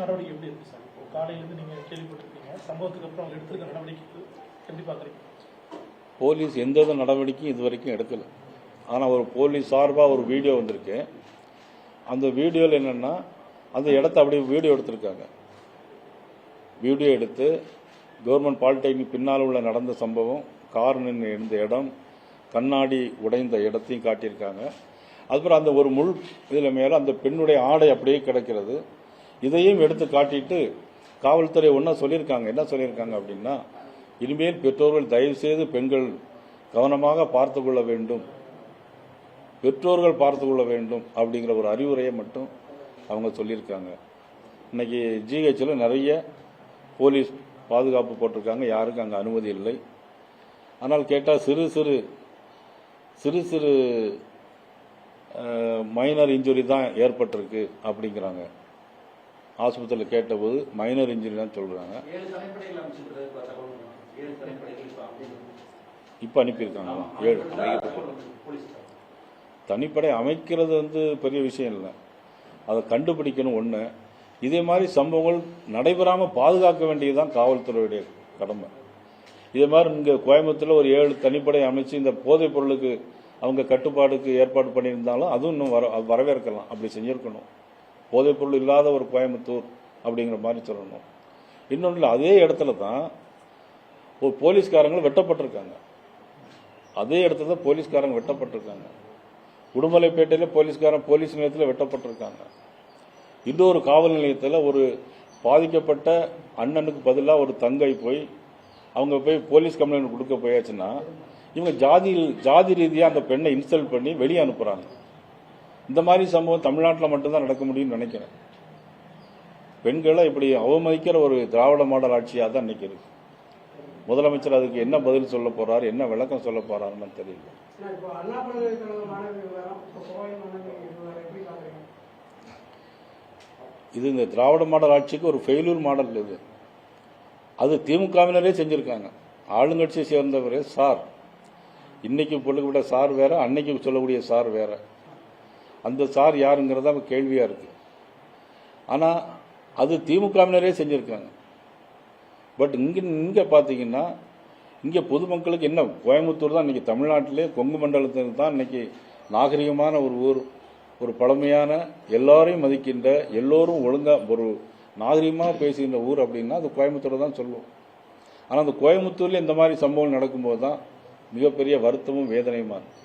நடவடிக்கை எப்படி இருக்கு சார்? இப்போ காலையிலேருந்து நீங்கள் கேள்விப்பட்டிருக்கீங்க, சம்பவத்துக்கு அப்புறம் அவங்க எடுத்துருக்க நடவடிக்கை எப்படி பார்க்குறீங்க? போலீஸ் எந்த நடவடிக்கையும் இது வரைக்கும் எடுக்கலை. ஆனால் ஒரு போலீஸ் சார்பாக ஒரு வீடியோ வந்திருக்கு. அந்த வீடியோவில் என்னென்னா, அந்த இடத்த அப்படியே வீடியோ எடுத்திருக்காங்க. வீடியோ எடுத்து கவர்மெண்ட் பாலிடெக்னிக் பின்னால் உள்ள நடந்த சம்பவம், கார் நின்று இருந்த இடம், கண்ணாடி உடைந்த இடத்தையும் காட்டியிருக்காங்க. அதுக்கப்புறம் அந்த ஒரு முள் இதில் மேலே அந்த பெண்ணுடைய ஆடை அப்படியே கிடக்கிறது. இதையும் எடுத்து காட்டிட்டு காவல்துறை ஒன்றா சொல்லியிருக்காங்க. என்ன சொல்லியிருக்காங்க அப்படின்னா, இனிமேல் பெற்றோர்கள் தயவுசெய்து பெண்கள் கவனமாக பார்த்து கொள்ள வேண்டும், பெற்றோர்கள் பார்த்து கொள்ள வேண்டும் அப்படிங்கிற ஒரு அறிவுரையை மட்டும் அவங்க சொல்லியிருக்காங்க. இன்னைக்கு ஜிஹெச்சில் நிறைய போலீஸ் பாதுகாப்பு போட்டிருக்காங்க, யாருக்கும் அங்கே அனுமதி இல்லை. ஆனால் கேட்டால் சிறு சிறு மைனர் இன்ஜுரி தான் ஏற்பட்டிருக்கு அப்படிங்கிறாங்க. ஆஸ்பத்திரியில் கேட்டபோது மைனர் இன்ஜுரி தான் சொல்கிறாங்க. இப்போ அனுப்பியிருக்காங்க 7 தனிப்படை அமைக்கிறது பெரிய விஷயம் இல்லை, அதை கண்டுபிடிக்கணும் ஒன்று. இதே மாதிரி சம்பவங்கள் நடைபெறாமல் பாதுகாக்க வேண்டியதுதான் காவல்துறையுடைய கடமை. இதே மாதிரி இங்கே கோயம்புத்தூரில் ஒரு 7 தனிப்படை அமைச்சு இந்த போதைப் பொருளுக்கு அவங்க கட்டுப்பாடுக்கு ஏற்பாடு பண்ணியிருந்தாலும் அதுவும் இன்னும் வரவேற்கலாம். அப்படி செஞ்சிருக்கணும். போதைப் பொருள் இல்லாத ஒரு கோயம்புத்தூர் அப்படிங்கிற மாதிரி சொல்லணும். இன்னொன்று, அதே இடத்துல தான் ஒரு போலீஸ்காரங்களும் வெட்டப்பட்டிருக்காங்க. அதே இடத்துல தான் போலீஸ்காரங்க வெட்டப்பட்டிருக்காங்க. உடுமலைப்பேட்டையில் போலீஸ் நிலையத்தில் வெட்டப்பட்டிருக்காங்க. இன்னொரு காவல் நிலையத்தில் ஒரு பாதிக்கப்பட்ட அண்ணனுக்கு பதிலாக ஒரு தங்கை போய் அவங்க போய் போலீஸ் கம்ப்ளைண்ட் கொடுக்க போயாச்சுன்னா, இவங்க ஜாதி ரீதியாக அந்த பெண்ணை இன்சல்ட் பண்ணி வெளியே அனுப்புகிறாங்க. இந்த மாதிரி சம்பவம் தமிழ்நாட்டில் மட்டும்தான் நடக்க முடியும்னு நினைக்கிறேன். பெண்களை இப்படி அவமதிக்கிற ஒரு திராவிட மாடல் ஆட்சியாக தான் இன்னைக்கு இருக்கு. முதலமைச்சர் அதுக்கு என்ன பதில் சொல்ல போறாரு, என்ன விளக்கம் சொல்ல போறாருன்னு தெரியல. இது இந்த திராவிட மாடல் ஆட்சிக்கு ஒரு ஃபெயிலூர் மாடல். இது அது திமுகவினரே செஞ்சிருக்காங்க. ஆளுங்கட்சியை சேர்ந்தவரே சார், இன்னைக்கு பொழுதுவிட சார் வேற, அன்னைக்கு சொல்லக்கூடிய சார் வேற. அந்த சார் யாருங்கிறதா கேள்வியா இருக்கு. ஆனா அது திமுகவினரே செஞ்சிருக்காங்க. பட் இங்க பாத்தீங்கன்னா, இங்க பொதுமக்களுக்கு என்ன, கோயம்புத்தூர் தான் இன்னைக்கு தமிழ்நாட்டிலே கொங்கு மண்டலத்தில் தான் இன்னைக்கு நாகரிகமான ஒரு ஊர், ஒரு பழமையான, எல்லாரையும் மதிக்கின்ற, எல்லோரும் ஒழுங்கா ஒரு நாகரிகமாக பேசுகின்ற ஊர் அப்படின்னா அது கோயம்புத்தூர் தான் சொல்லுவோம். ஆனால் அந்த கோயம்புத்தூர்ல இந்த மாதிரி சம்பவம் நடக்கும்போது தான் மிகப்பெரிய வருத்தமும் வேதனையுமா இருக்கு.